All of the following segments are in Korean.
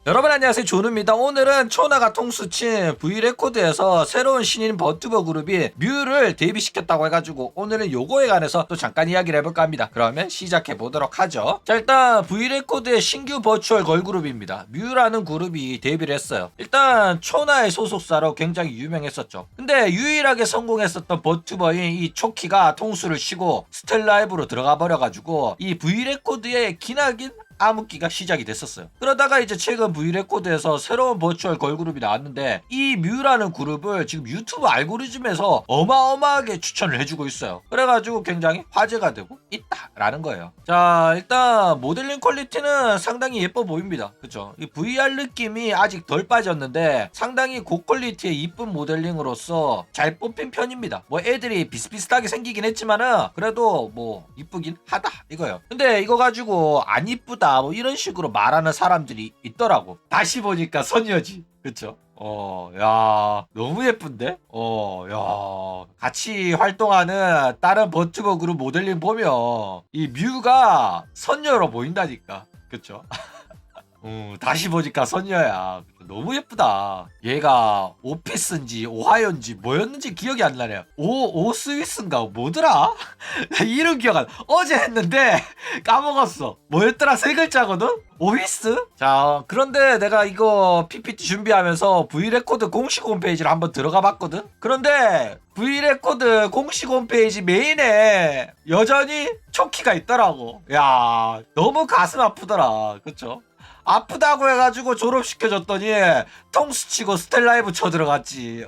여러분 안녕하세요, 조누입니다. 오늘은 초나가 통수친 V레코드에서 새로운 신인 버튜버 그룹이 뮤를 데뷔시켰다고 해가지고 오늘은 요거에 관해서 또 잠깐 이야기를 해볼까 합니다. 그러면 시작해보도록 하죠. 자, 일단 V레코드의 신규 버추얼 걸그룹입니다. 뮤라는 그룹이 데뷔를 했어요. 일단 초나의 소속사로 굉장히 유명했었죠. 근데 유일하게 성공했었던 버튜버인 이 초키가 통수를 쉬고 스텔라이브로 들어가 버려가지고 이 V레코드의 기나긴 암흑기가 시작이 됐었어요. 그러다가 이제 최근 V레코드에서 새로운 버추얼 걸그룹이 나왔는데 이 뮤라는 그룹을 지금 유튜브 알고리즘에서 어마어마하게 추천을 해주고 있어요. 그래가지고 굉장히 화제가 되고 있다라는 거예요. 자, 일단 모델링 퀄리티는 상당히 예뻐 보입니다. 그쵸? 이 VR 느낌이 아직 덜 빠졌는데 상당히 고퀄리티의 이쁜 모델링으로서 잘 뽑힌 편입니다. 뭐 애들이 비슷비슷하게 생기긴 했지만은 그래도 뭐 이쁘긴 하다 이거예요. 근데 이거 가지고 안 이쁘다 뭐 이런 식으로 말하는 사람들이 있더라고. 다시 보니까 선녀지. 그쵸? 야, 너무 예쁜데? 야, 같이 활동하는 다른 버튜버 그룹 모델링 보면 이 뮤가 선녀로 보인다니까. 그쵸? 다시 보니까 선녀야. 너무 예쁘다. 얘가 오피스인지 오하이오인지 뭐였는지 기억이 안 나네요. 오스위스인가 뭐더라? 이름 기억 안 나. 어제 했는데 까먹었어. 뭐였더라? 세 글자거든? 오히스? 자, 그런데 내가 이거 PPT 준비하면서 V레코드 공식 홈페이지를 한번 들어가 봤거든? 그런데 V레코드 공식 홈페이지 메인에 여전히 초키가 있더라고. 야, 너무 가슴 아프더라. 그쵸? 아프다고 해가지고 졸업시켜줬더니 통수치고 스텔라이브 쳐들어갔지.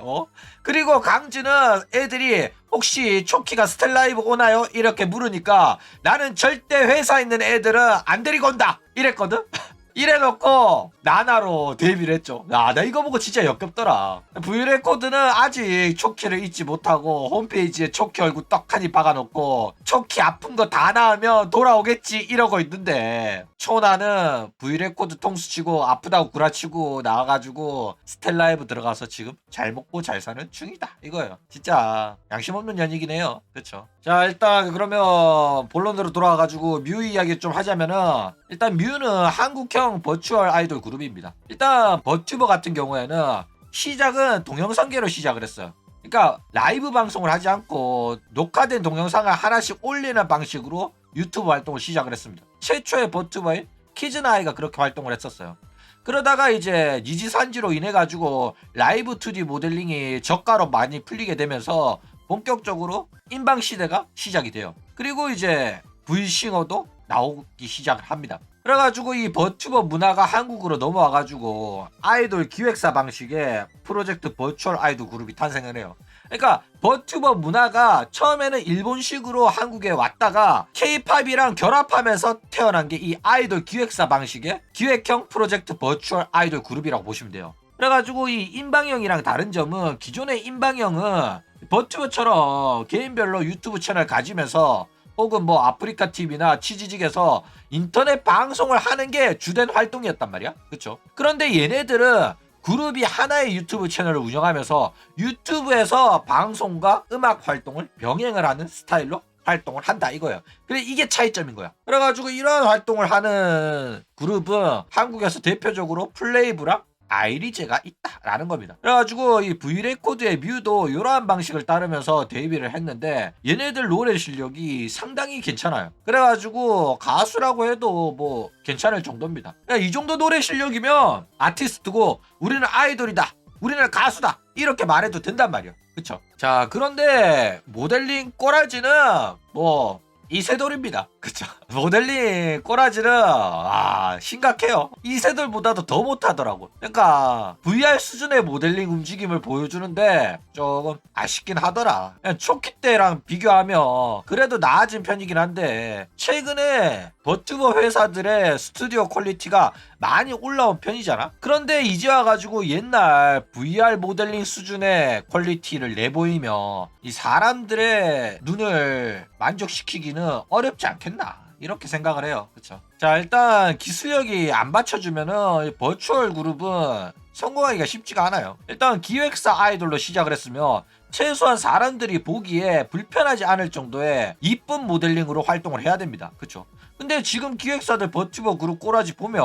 그리고 강진은 애들이 혹시 초키가 스텔라이브 오나요? 이렇게 물으니까 나는 절대 회사에 있는 애들은 안 데리고 온다 이랬거든. 이래놓고 나나로 데뷔를 했죠. 나 이거 보고 진짜 역겹더라. V레코드는 아직 초키를 잊지 못하고 홈페이지에 초키 얼굴 떡하니 박아놓고 초키 아픈 거 다 나으면 돌아오겠지 이러고 있는데 초나는 V레코드 통수치고 아프다고 구라치고 나와가지고 스텔라이브 들어가서 지금 잘 먹고 잘 사는 중이다 이거예요. 진짜 양심 없는 년이긴 해요. 그쵸? 자, 일단 그러면 본론으로 돌아와가지고 뮤 이야기 좀 하자면은 일단 뮤는 한국형 버추얼 아이돌 그룹입니다. 일단 버튜버 같은 경우에는 시작은 동영상계로 시작을 했어요. 그러니까 라이브 방송을 하지 않고 녹화된 동영상을 하나씩 올리는 방식으로 유튜브 활동을 시작을 했습니다. 최초의 버튜버인 키즈나이가 그렇게 활동을 했었어요. 그러다가 이제 니지산지로 인해 가지고 라이브 2D 모델링이 저가로 많이 풀리게 되면서 본격적으로 인방 시대가 시작이 돼요. 그리고 이제 V싱어도 나오기 시작을 합니다. 그래가지고 이 버튜버 문화가 한국으로 넘어와가지고 아이돌 기획사 방식의 프로젝트 버추얼 아이돌 그룹이 탄생을 해요. 그러니까 버튜버 문화가 처음에는 일본식으로 한국에 왔다가 K-팝이랑 결합하면서 태어난 게 이 아이돌 기획사 방식의 기획형 프로젝트 버추얼 아이돌 그룹이라고 보시면 돼요. 그래가지고 이 인방형이랑 다른 점은 기존의 인방형은 버튜버처럼 개인별로 유튜브 채널 가지면서 혹은 뭐 아프리카 TV나 치지직에서 인터넷 방송을 하는 게 주된 활동이었단 말이야. 그쵸? 그런데 얘네들은 그룹이 하나의 유튜브 채널을 운영하면서 유튜브에서 방송과 음악 활동을 병행을 하는 스타일로 활동을 한다 이거예요. 그래, 이게 차이점인 거야. 그래가지고 이런 활동을 하는 그룹은 한국에서 대표적으로 플레이브랑 아이리제가 있다라는 겁니다. 그래가지고 이 V레코드의 뮤도 이러한 방식을 따르면서 데뷔를 했는데 얘네들 노래 실력이 상당히 괜찮아요. 그래가지고 가수라고 해도 뭐 괜찮을 정도입니다. 이 정도 노래 실력이면 아티스트고 우리는 아이돌이다, 우리는 가수다 이렇게 말해도 된단 말이에요. 그쵸? 자, 그런데 모델링 꼬라지는 뭐 이세돌입니다. 그쵸? 모델링 꼬라지는 심각해요. 이세돌보다도 더 못하더라고. 그러니까 VR 수준의 모델링 움직임을 보여주는데 조금 아쉽긴 하더라. 그냥 초키 때랑 비교하면 그래도 나아진 편이긴 한데 최근에 버튜버 회사들의 스튜디오 퀄리티가 많이 올라온 편이잖아. 그런데 이제 와가지고 옛날 VR 모델링 수준의 퀄리티를 내보이면 이 사람들의 눈을 만족시키기는 어렵지 않겠나 이렇게 생각을 해요. 그쵸? 자, 일단 기술력이 안 받쳐주면은 버추얼 그룹은 성공하기가 쉽지가 않아요. 일단 기획사 아이돌로 시작을 했으면 최소한 사람들이 보기에 불편하지 않을 정도의 이쁜 모델링으로 활동을 해야 됩니다. 그쵸? 근데 지금 기획사들 버튜버 그룹 꼬라지 보면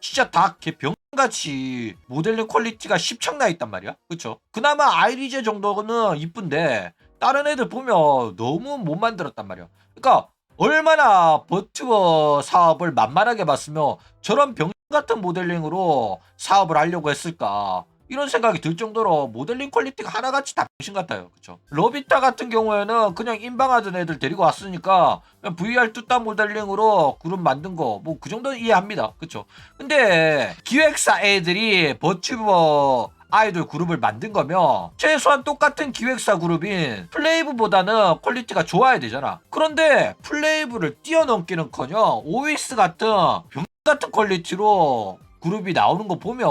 진짜 다 개병같이 모델링 퀄리티가 십창나 있단 말이야. 그쵸? 그나마 아이리제 정도는 이쁜데 다른 애들 보면 너무 못 만들었단 말이야. 그러니까 얼마나 버튜버 사업을 만만하게 봤으면 저런 병 같은 모델링으로 사업을 하려고 했을까. 이런 생각이 들 정도로 모델링 퀄리티가 하나같이 다 병신 같아요. 그쵸? 러비타 같은 경우에는 그냥 인방하던 애들 데리고 왔으니까 그냥 VR 뚜따 모델링으로 그룹 만든 거 뭐 그 정도는 이해합니다. 그쵸? 근데 기획사 애들이 버튜버 아이돌 그룹을 만든 거면 최소한 똑같은 기획사 그룹인 플레이브보다는 퀄리티가 좋아야 되잖아. 그런데 플레이브를 뛰어넘기는커녕 OS 같은 병 같은 퀄리티로 그룹이 나오는 거 보면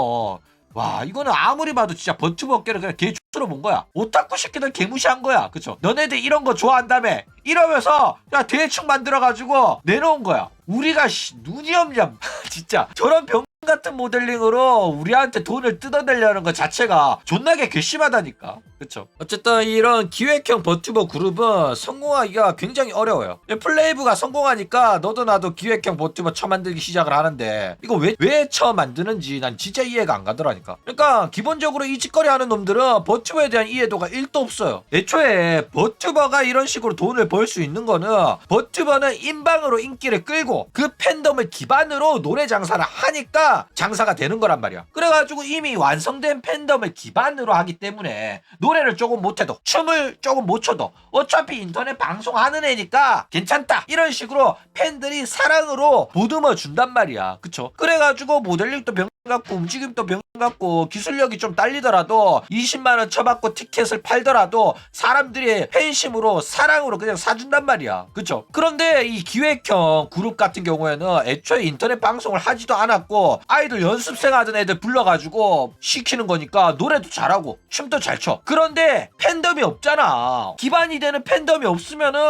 와 이거는 아무리 봐도 진짜 버튜버 업계를 그냥 개축으로 본 거야. 오타쿠 새끼들 개무시한 거야. 그쵸? 너네들 이런 거 좋아한다며 이러면서 야 대충 만들어가지고 내놓은 거야. 우리가 눈이 없냐 진짜 저런 병 같은 모델링으로 우리한테 돈을 뜯어내려는 것 자체가 존나게 괘씸하다니까. 그쵸? 어쨌든 이런 기획형 버튜버 그룹은 성공하기가 굉장히 어려워요. 플레이브가 성공하니까 너도 나도 기획형 버튜버 처만들기 시작을 하는데 이거 왜 처만드는지 난 진짜 이해가 안 가더라니까. 그러니까 기본적으로 이 짓거리 하는 놈들은 버튜버에 대한 이해도가 1도 없어요. 애초에 버튜버가 이런 식으로 돈을 벌 수 있는 거는 버튜버는 인방으로 인기를 끌고 그 팬덤을 기반으로 노래 장사를 하니까 장사가 되는 거란 말이야. 그래가지고 이미 완성된 팬덤을 기반으로 하기 때문에 노래를 조금 못해도 춤을 조금 못 춰도 어차피 인터넷 방송하는 애니까 괜찮다 이런 식으로 팬들이 사랑으로 보듬어 준단 말이야. 그쵸? 그래가지고 모델링도 병 같고 움직임도 병 같고 기술력이 좀 딸리더라도 20만원 쳐받고 티켓을 팔더라도 사람들이 팬심으로 사랑으로 그냥 사준단 말이야. 그쵸? 그런데 이 기획형 그룹 같은 경우에는 애초에 인터넷 방송을 하지도 않았고 아이돌 연습생 하던 애들 불러가지고 시키는 거니까 노래도 잘하고 춤도 잘 춰. 그런데 팬덤이 없잖아. 기반이 되는 팬덤이 없으면은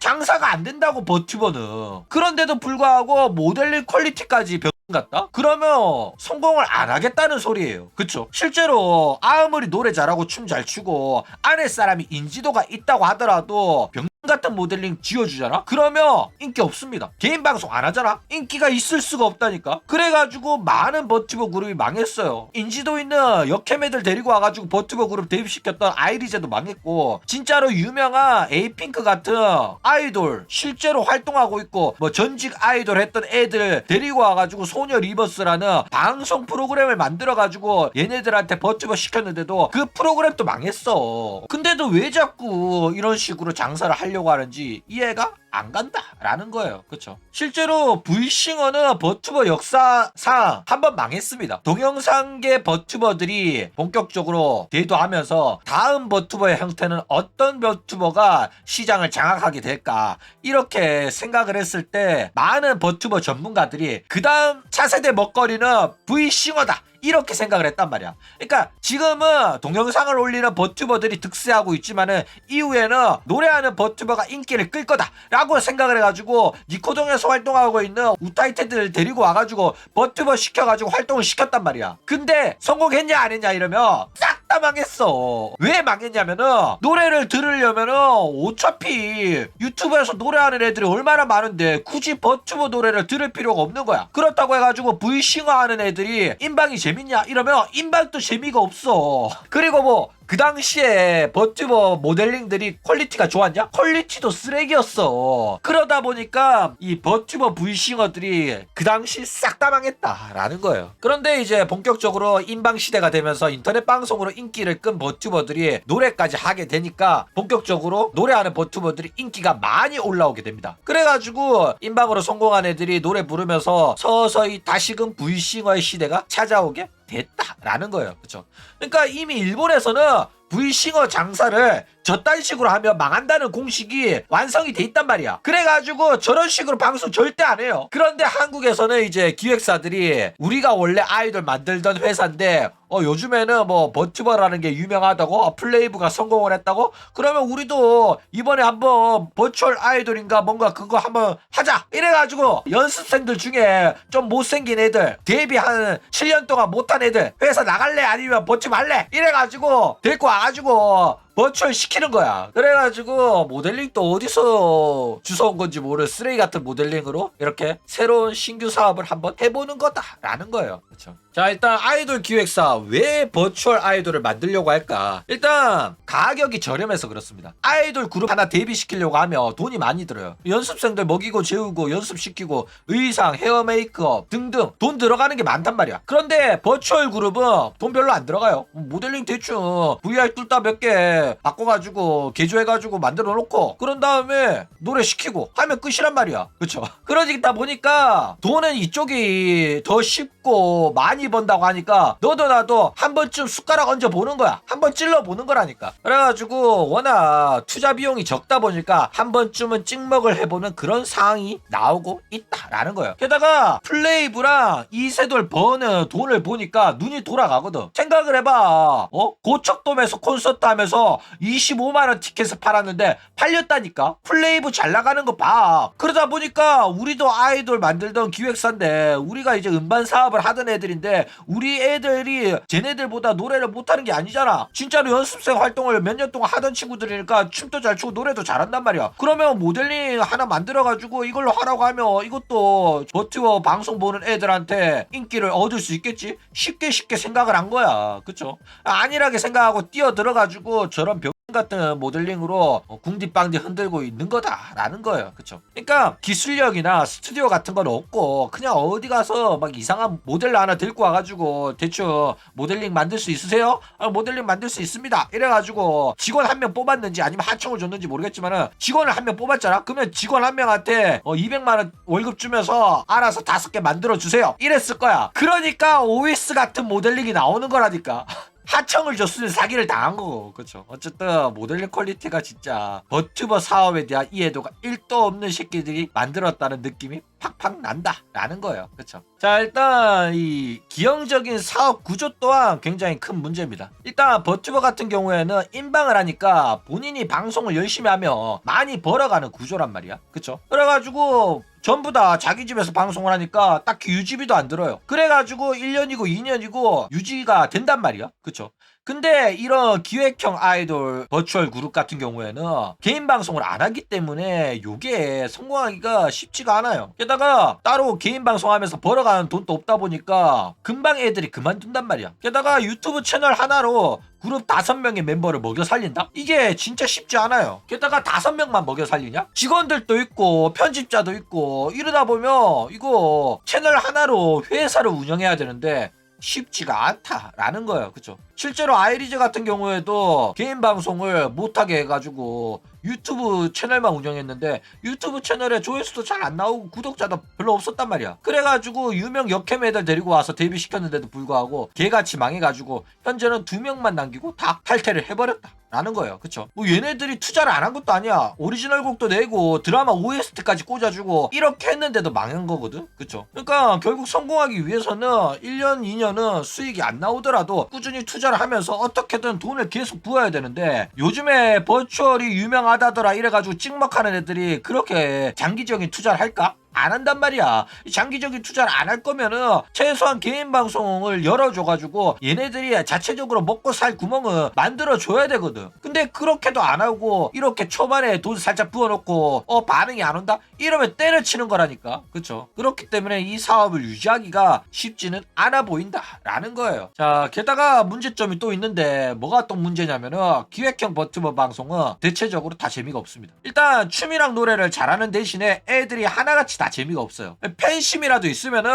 장사가 안 된다고 버튜버는. 그런데도 불구하고 모델링 퀄리티까지 병 같다? 그러면 성공을 안 하겠다는 소리예요. 그쵸? 실제로 아무리 노래 잘하고 춤 잘 추고 아내 사람이 인지도가 있다고 하더라도 병 같은 모델링 지어주잖아? 그러면 인기 없습니다. 개인 방송 안 하잖아? 인기가 있을 수가 없다니까? 그래가지고 많은 버튜버 그룹이 망했어요. 인지도 있는 역캠 애들 데리고 와가지고 버튜버 그룹 데뷔시켰던 아이리제도 망했고 진짜로 유명한 에이핑크 같은 아이돌 실제로 활동하고 있고 뭐 전직 아이돌 했던 애들 데리고 와가지고 소녀 리버스라는 방송 프로그램을 만들어가지고 얘네들한테 버튜버 시켰는데도 그 프로그램도 망했어. 근데도 왜 자꾸 이런 식으로 장사를 하려고 하는지 이해가 안 간다라는 거예요. 그쵸? 실제로 V싱어는 버튜버 역사상 한번 망했습니다. 동영상계 버튜버들이 본격적으로 대두하면서 다음 버튜버의 형태는 어떤 버튜버가 시장을 장악하게 될까 이렇게 생각을 했을 때 많은 버튜버 전문가들이 그 다음 차세대 먹거리는 V싱어다 이렇게 생각을 했단 말이야. 그러니까 지금은 동영상을 올리는 버튜버들이 득세하고 있지만은 이후에는 노래하는 버튜버가 인기를 끌 거다 라고 생각을 해가지고 니코동에서 활동하고 있는 우타이테들 데리고 와가지고 버튜버 시켜가지고 활동을 시켰단 말이야. 근데 성공했냐 안 했냐 이러면 싹 다 망했어. 왜 망했냐면은 노래를 들으려면은 어차피 유튜브에서 노래하는 애들이 얼마나 많은데 굳이 버튜버 노래를 들을 필요가 없는 거야. 그렇다고 해가지고 V싱어 하는 애들이 인방이 재밌냐 이러면 인방도 재미가 없어. 그리고 뭐 그 당시에 버튜버 모델링들이 퀄리티가 좋았냐? 퀄리티도 쓰레기였어. 그러다 보니까 이 버튜버 V싱어들이 그 당시 싹 다 망했다라는 거예요. 그런데 이제 본격적으로 인방 시대가 되면서 인터넷 방송으로 인기를 끈 버튜버들이 노래까지 하게 되니까 본격적으로 노래하는 버튜버들이 인기가 많이 올라오게 됩니다. 그래가지고 인방으로 성공한 애들이 노래 부르면서 서서히 다시금 V싱어의 시대가 찾아오게 됐다라는 거예요. 그쵸? 그러니까 이미 일본에서는 V싱어 장사를 저딴 식으로 하면 망한다는 공식이 완성이 돼 있단 말이야. 그래가지고 저런 식으로 방송 절대 안 해요. 그런데 한국에서는 이제 기획사들이 우리가 원래 아이돌 만들던 회사인데 요즘에는 뭐 버튜버라는 게 유명하다고 플레이브가 성공을 했다고 그러면 우리도 이번에 한번 버추얼 아이돌인가 뭔가 그거 한번 하자 이래가지고 연습생들 중에 좀 못생긴 애들 데뷔 한 7년 동안 못한 애들 회사 나갈래 아니면 버튜버 할래 이래가지고 데리고 와가지고 버추얼 시키는 거야. 그래가지고 모델링 또 어디서 주워온 건지 모르는 쓰레기 같은 모델링으로 이렇게 새로운 신규 사업을 한번 해보는 거다라는 거예요. 그렇죠. 자, 일단 아이돌 기획사 왜 버추얼 아이돌을 만들려고 할까? 일단 가격이 저렴해서 그렇습니다. 아이돌 그룹 하나 데뷔시키려고 하면 돈이 많이 들어요. 연습생들 먹이고 재우고 연습시키고 의상, 헤어 메이크업 등등 돈 들어가는 게 많단 말이야. 그런데 버추얼 그룹은 돈 별로 안 들어가요. 모델링 대충 VR 뚫다 몇 개 바꿔가지고 개조해가지고 만들어 놓고 그런 다음에 노래 시키고 하면 끝이란 말이야. 그쵸? 그러다 보니까 돈은 이쪽이 더 쉽고 많이 번다고 하니까 너도 나도 한 번쯤 숟가락 얹어 보는 거야. 한 번 찔러 보는 거라니까. 그래가지고 워낙 투자 비용이 적다 보니까 한 번쯤은 찍먹을 해보는 그런 상황이 나오고 있다라는 거예요. 게다가 플레이브랑 이세돌 버는 돈을 보니까 눈이 돌아가거든. 생각을 해봐. 고척돔에서 콘서트 하면서 25만원 티켓을 팔았는데 팔렸다니까. 플레이브 잘 나가는 거 봐. 그러다 보니까 우리도 아이돌 만들던 기획사인데 우리가 이제 음반 사업을 하던 애들인데 우리 애들이 쟤네들보다 노래를 못하는 게 아니잖아. 진짜로 연습생 활동을 몇 년 동안 하던 친구들이니까 춤도 잘 추고 노래도 잘한단 말이야. 그러면 모델링 하나 만들어가지고 이걸로 하라고 하면 이것도 버티워 방송 보는 애들한테 인기를 얻을 수 있겠지? 쉽게 생각을 한 거야. 그쵸? 안일하게 생각하고 뛰어들어가지고 저런 병 같은 모델링으로 궁디빵디 흔들고 있는 거다라는 거예요. 그쵸? 그러니까 기술력이나 스튜디오 같은 건 없고 그냥 어디 가서 막 이상한 모델 하나 데리고 와가지고 대충 모델링 만들 수 있으세요? 모델링 만들 수 있습니다. 이래가지고 직원 한 명 뽑았는지 아니면 하청을 줬는지 모르겠지만은 직원을 한 명 뽑았잖아. 그러면 직원 한 명한테 200만원 월급 주면서 알아서 5개 만들어 주세요. 이랬을 거야. 그러니까 OS 같은 모델링이 나오는 거라니까. 하청을 줬으니 사기를 당한 거고. 그쵸? 어쨌든 모델링 퀄리티가 진짜 버튜버 사업에 대한 이해도가 1도 없는 새끼들이 만들었다는 느낌이 팍팍 난다 라는 거예요. 그쵸? 자, 일단 이 기형적인 사업 구조 또한 굉장히 큰 문제입니다. 일단 버튜버 같은 경우에는 인방을 하니까 본인이 방송을 열심히 하면 많이 벌어가는 구조란 말이야. 그쵸? 그래가지고 전부 다 자기 집에서 방송을 하니까 딱히 유지비도 안 들어요. 그래가지고 1년이고 2년이고 유지가 된단 말이야. 그쵸? 근데 이런 기획형 아이돌 버추얼 그룹 같은 경우에는 개인 방송을 안 하기 때문에 요게 성공하기가 쉽지가 않아요. 게다가 따로 개인 방송하면서 벌어가는 돈도 없다 보니까 금방 애들이 그만둔단 말이야. 게다가 유튜브 채널 하나로 그룹 5명의 멤버를 먹여 살린다? 이게 진짜 쉽지 않아요. 게다가 5명만 먹여 살리냐? 직원들도 있고 편집자도 있고 이러다 보면 이거 채널 하나로 회사를 운영해야 되는데 쉽지가 않다라는 거예요. 그쵸? 실제로 아이리즈 같은 경우에도 개인 방송을 못하게 해가지고 유튜브 채널만 운영했는데 유튜브 채널에 조회수도 잘 안 나오고 구독자도 별로 없었단 말이야. 그래가지고 유명 역캠 애들 데리고 와서 데뷔시켰는데도 불구하고 개같이 망해가지고 현재는 2명만 남기고 다 탈퇴를 해버렸다 라는 거예요. 그쵸? 뭐 얘네들이 투자를 안 한 것도 아니야. 오리지널 곡도 내고 드라마 OST까지 꽂아주고 이렇게 했는데도 망한 거거든. 그쵸? 그러니까 결국 성공하기 위해서는 1년 2년은 수익이 안 나오더라도 꾸준히 투자를 하면서 어떻게든 돈을 계속 부어야 되는데 요즘에 버추얼이 유명하다더라 이래가지고 찍먹하는 애들이 그렇게 장기적인 투자를 할까? 안 한단 말이야. 장기적인 투자를 안 할 거면은 최소한 개인 방송을 열어줘가지고 얘네들이 자체적으로 먹고 살 구멍을 만들어줘야 되거든. 근데 그렇게도 안 하고 이렇게 초반에 돈 살짝 부어놓고 반응이 안 온다? 이러면 때려치는 거라니까. 그쵸? 그렇기 때문에 이 사업을 유지하기가 쉽지는 않아 보인다 라는 거예요. 자, 게다가 문제점이 또 있는데 뭐가 또 문제냐면은 기획형 버튜버 방송은 대체적으로 다 재미가 없습니다. 일단 춤이랑 노래를 잘하는 대신에 애들이 하나같이 다 재미가 없어요. 팬심이라도 있으면은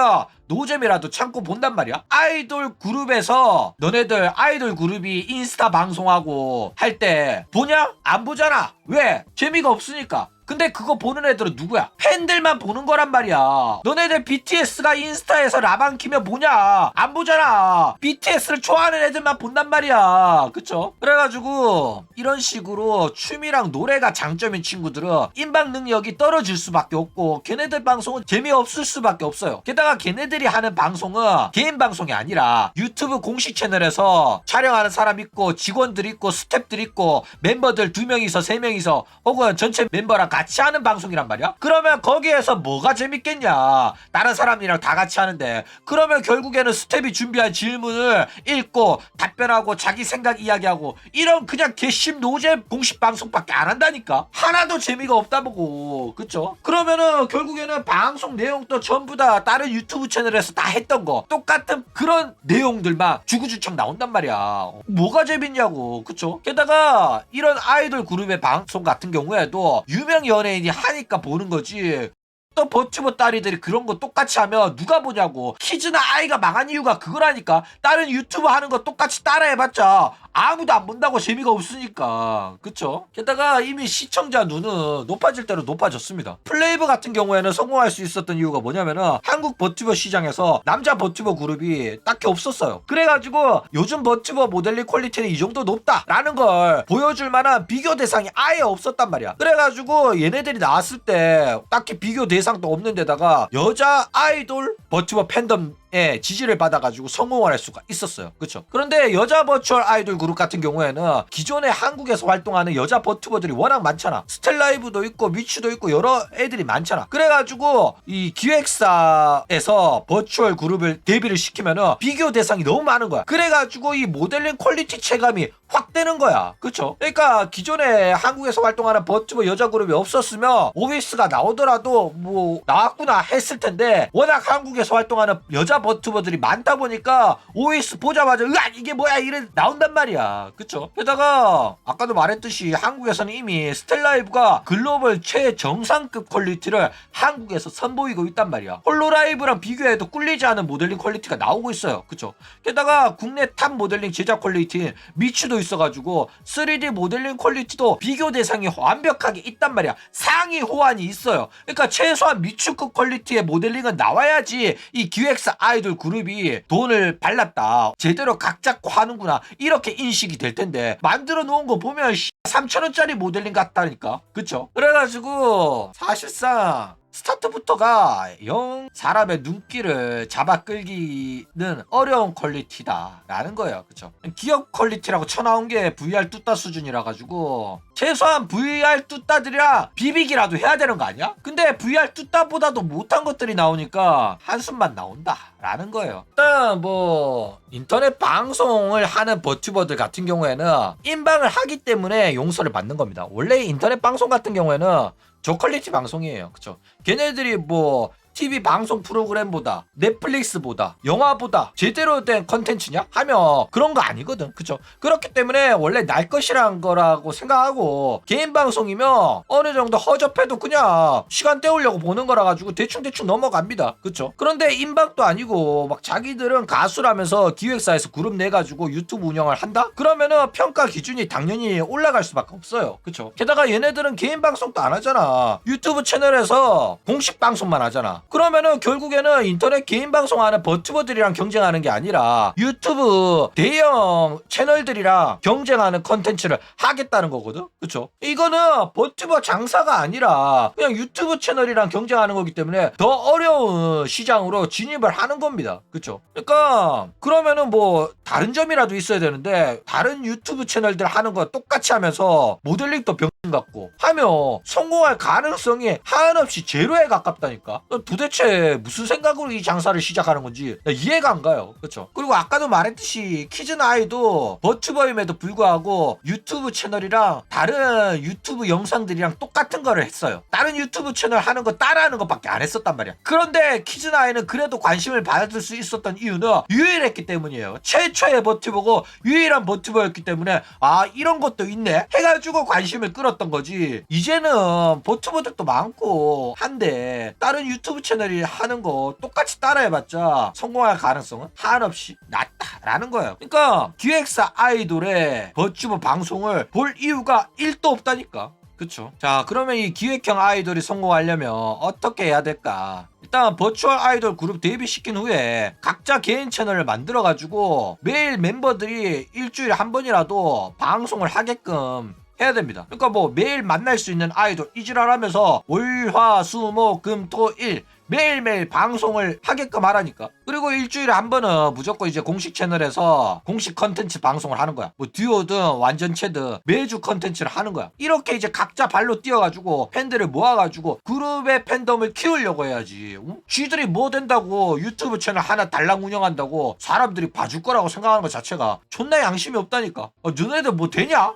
노잼이라도 참고 본단 말이야. 아이돌 그룹에서 너네들 아이돌 그룹이 인스타 방송하고 할 때 보냐? 안 보잖아. 왜? 재미가 없으니까. 근데 그거 보는 애들은 누구야? 팬들만 보는 거란 말이야. 너네들 BTS가 인스타에서 라방 키면 뭐냐? 안 보잖아. BTS를 좋아하는 애들만 본단 말이야. 그쵸? 그래가지고 이런 식으로 춤이랑 노래가 장점인 친구들은 인방 능력이 떨어질 수밖에 없고 걔네들 방송은 재미없을 수밖에 없어요. 게다가 걔네들이 하는 방송은 개인 방송이 아니라 유튜브 공식 채널에서 촬영하는 사람 있고 직원들 있고 스태프들 있고 멤버들 2명이서 3명이서 혹은 전체 멤버랑 같이 하는 방송이란 말이야. 그러면 거기에서 뭐가 재밌겠냐. 다른 사람이랑 다 같이 하는데. 그러면 결국에는 스텝이 준비한 질문을 읽고 답변하고 자기 생각 이야기하고 이런 그냥 개심 노잼 공식 방송밖에 안 한다니까. 하나도 재미가 없다 보고. 그쵸? 그러면은 결국에는 방송 내용도 전부 다 다른 유튜브 채널에서 다 했던 거 똑같은 그런 내용들만 주구주창 나온단 말이야. 뭐가 재밌냐고. 그쵸? 게다가 이런 아이돌 그룹의 방송 같은 경우에도 유명 연예인이 하니까 보는 거지. 또 버튜버 딸이들이 그런 거 똑같이 하면 누가 보냐고. 키즈나 아이가 망한 이유가 그거라니까. 다른 유튜브 하는 거 똑같이 따라해봤자 아무도 안 본다고 재미가 없으니까. 그쵸? 게다가 이미 시청자 눈은 높아질 대로 높아졌습니다. 플레이브 같은 경우에는 성공할 수 있었던 이유가 뭐냐면은 한국 버튜버 시장에서 남자 버튜버 그룹이 딱히 없었어요. 그래가지고 요즘 버튜버 모델링 퀄리티는 이 정도 높다라는 걸 보여줄 만한 비교 대상이 아예 없었단 말이야. 그래가지고 얘네들이 나왔을 때 딱히 비교 대상도 없는 데다가 여자 아이돌 버튜버 팬덤 지지를 받아가지고 성공을 할 수가 있었어요. 그쵸? 그런데 여자 버추얼 아이돌 그룹 같은 경우에는 기존에 한국에서 활동하는 여자 버튜버들이 워낙 많잖아. 스텔라이브도 있고 미추도 있고 여러 애들이 많잖아. 그래가지고 이 기획사에서 버추얼 그룹을 데뷔를 시키면은 비교 대상이 너무 많은 거야. 그래가지고 이 모델링 퀄리티 체감이 확 되는 거야. 그쵸? 그러니까 기존에 한국에서 활동하는 버튜버 여자 그룹이 없었으면 OBS가 나오더라도 뭐 나왔구나 했을 텐데 워낙 한국에서 활동하는 여자 버튜버들이 많다 보니까 OS 보자마자 으악 이게 뭐야 이래 나온단 말이야. 그쵸? 게다가 아까도 말했듯이 한국에서는 이미 스텔라이브가 글로벌 최정상급 퀄리티를 한국에서 선보이고 있단 말이야. 홀로라이브랑 비교해도 꿀리지 않은 모델링 퀄리티가 나오고 있어요. 그쵸? 게다가 국내 탑 모델링 제작 퀄리티인 미추도 있어가지고 3D 모델링 퀄리티도 비교 대상이 완벽하게 있단 말이야. 상위 호환이 있어요. 그러니까 최소한 미추급 퀄리티의 모델링은 나와야지 이 기획사 아이돌 그룹이 돈을 발랐다, 제대로 각 잡고 하는구나 이렇게 인식이 될 텐데 만들어 놓은 거 보면 3,000원짜리 모델링 같다니까. 그쵸? 그래가지고 사실상 스타트부터가 영 사람의 눈길을 잡아 끌기는 어려운 퀄리티다라는 거예요. 그쵸? 기업 퀄리티라고 쳐나온 게 VR 뚜따 수준이라 가지고 최소한 VR 뚜따들이랑 비비기라도 해야 되는 거 아니야? 근데 VR 뚜따보다도 못한 것들이 나오니까 한숨만 나온다라는 거예요. 일단 뭐 인터넷 방송을 하는 버튜버들 같은 경우에는 인방을 하기 때문에 용서를 받는 겁니다. 원래 인터넷 방송 같은 경우에는 저퀄리티 방송이에요. 그쵸? 걔네들이 뭐 TV 방송 프로그램보다 넷플릭스보다 영화보다 제대로 된 컨텐츠냐 하면 그런 거 아니거든. 그쵸? 그렇기 때문에 원래 날 것이란 거라고 생각하고 개인 방송이면 어느 정도 허접해도 그냥 시간 때우려고 보는 거라 가지고 대충대충 넘어갑니다. 그쵸? 그런데 인방도 아니고 막 자기들은 가수라면서 기획사에서 그룹 내가지고 유튜브 운영을 한다? 그러면은 평가 기준이 당연히 올라갈 수밖에 없어요. 그쵸? 게다가 얘네들은 개인 방송도 안 하잖아. 유튜브 채널에서 공식 방송만 하잖아. 그러면은 결국에는 인터넷 개인 방송하는 버튜버들이랑 경쟁하는 게 아니라 유튜브 대형 채널들이랑 경쟁하는 컨텐츠를 하겠다는 거거든. 그쵸? 이거는 버튜버 장사가 아니라 그냥 유튜브 채널이랑 경쟁하는 거기 때문에 더 어려운 시장으로 진입을 하는 겁니다. 그쵸? 그러니까 그러면은 뭐 다른 점이라도 있어야 되는데 다른 유튜브 채널들 하는 거 똑같이 하면서 모델링도 병 같고 하면 성공할 가능성이 한없이 제로에 가깝다니까. 도대체 무슨 생각으로 이 장사를 시작하는 건지 이해가 안 가요. 그렇죠? 그리고 아까도 말했듯이 키즈나이도 버튜버임에도 불구하고 유튜브 채널이랑 다른 유튜브 영상들이랑 똑같은 거를 했어요. 다른 유튜브 채널 하는 거 따라하는 것밖에 안 했었단 말이야. 그런데 키즈나이는 그래도 관심을 받을 수 있었던 이유는 유일했기 때문이에요. 최초의 버튜버고 유일한 버튜버였기 때문에 아 이런 것도 있네 해가지고 관심을 끌었던 거지. 이제는 버튜버들도 많고 한데 다른 유튜브 채널이 하는 거 똑같이 따라해봤자 성공할 가능성은 한없이 낮다라는 거예요. 그러니까 기획사 아이돌의 버튜버 방송을 볼 이유가 1도 없다니까. 그쵸? 자, 그러면 이 기획형 아이돌이 성공하려면 어떻게 해야 될까? 일단 버추얼 아이돌 그룹 데뷔시킨 후에 각자 개인 채널을 만들어가지고 매일 멤버들이 일주일에 한 번이라도 방송을 하게끔 해야 됩니다. 그러니까 뭐 매일 만날 수 있는 아이돌 이지랄하면서 월, 화, 수, 목, 금, 토, 일 매일매일 방송을 하게끔 하라니까. 그리고 일주일에 한 번은 무조건 이제 공식 채널에서 공식 컨텐츠 방송을 하는 거야. 뭐 듀오든 완전체든 매주 컨텐츠를 하는 거야. 이렇게 이제 각자 발로 뛰어가지고 팬들을 모아가지고 그룹의 팬덤을 키우려고 해야지. 쥐들이 뭐 된다고 유튜브 채널 하나 달랑 운영한다고 사람들이 봐줄 거라고 생각하는 것 자체가 존나 양심이 없다니까. 너네들 뭐 되냐?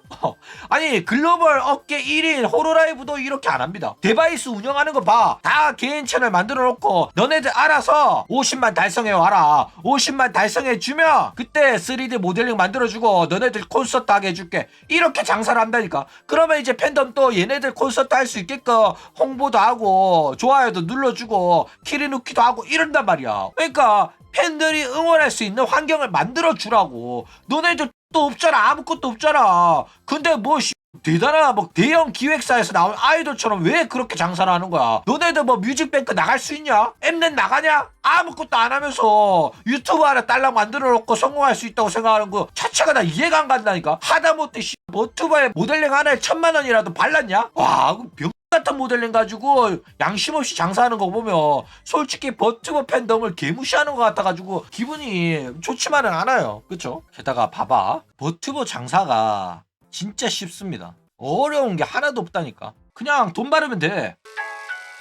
아니 글로벌 업계 1인 호로라이브도 이렇게 안 합니다. 데바이스 운영하는 거 봐. 다 개인 채널 만들어 놓고 너네들 알아서 50만 달성해 와라. 50만 달성해 주면 그때 3D 모델링 만들어주고 너네들 콘서트 하게 해줄게. 이렇게 장사를 한다니까. 그러면 이제 팬덤 또 얘네들 콘서트 할 수 있게끔 홍보도 하고 좋아요도 눌러주고 키리누키도 하고 이런단 말이야. 그러니까 팬들이 응원할 수 있는 환경을 만들어 주라고. 너네들 또 없잖아. 아무것도 없잖아. 근데 뭐 대단한 뭐 대형 기획사에서 나온 아이돌처럼 왜 그렇게 장사를 하는 거야? 너네들 뭐 뮤직뱅크 나갈 수 있냐? 엠넷 나가냐? 아무것도 안 하면서 유튜브 하나 딸랑 만들어 놓고 성공할 수 있다고 생각하는 거 자체가 나 이해가 안 간다니까. 하다못해 버튜버에 모델링 하나에 1000만원이라도 발랐냐? 와 병 같은 모델링 가지고 양심 없이 장사하는 거 보면 솔직히 버튜버 팬덤을 개무시하는 것 같아가지고 기분이 좋지만은 않아요. 그쵸? 게다가 봐봐, 버튜버 장사가 진짜 쉽습니다. 어려운 게 하나도 없다니까. 그냥 돈 바르면 돼.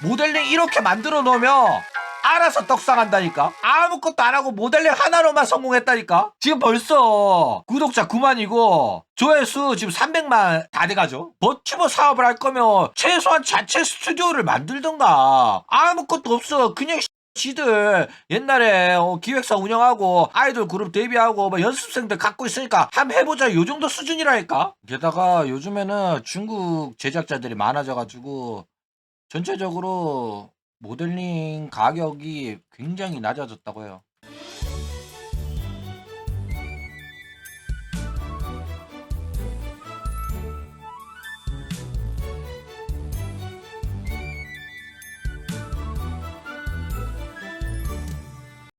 모델링 이렇게 만들어 놓으면 알아서 떡상한다니까. 아무것도 안 하고 모델링 하나로만 성공했다니까. 지금 벌써 구독자 9만이고 조회수 지금 300만 다 돼가죠. 버튜버 사업을 할 거면 최소한 자체 스튜디오를 만들던가. 아무것도 없어. 그냥 지들 옛날에 기획사 운영하고 아이돌 그룹 데뷔하고 뭐 연습생들 갖고 있으니까 한번 해보자 요 정도 수준이라니까. 게다가 요즘에는 중국 제작자들이 많아져가지고 전체적으로 모델링 가격이 굉장히 낮아졌다고 해요.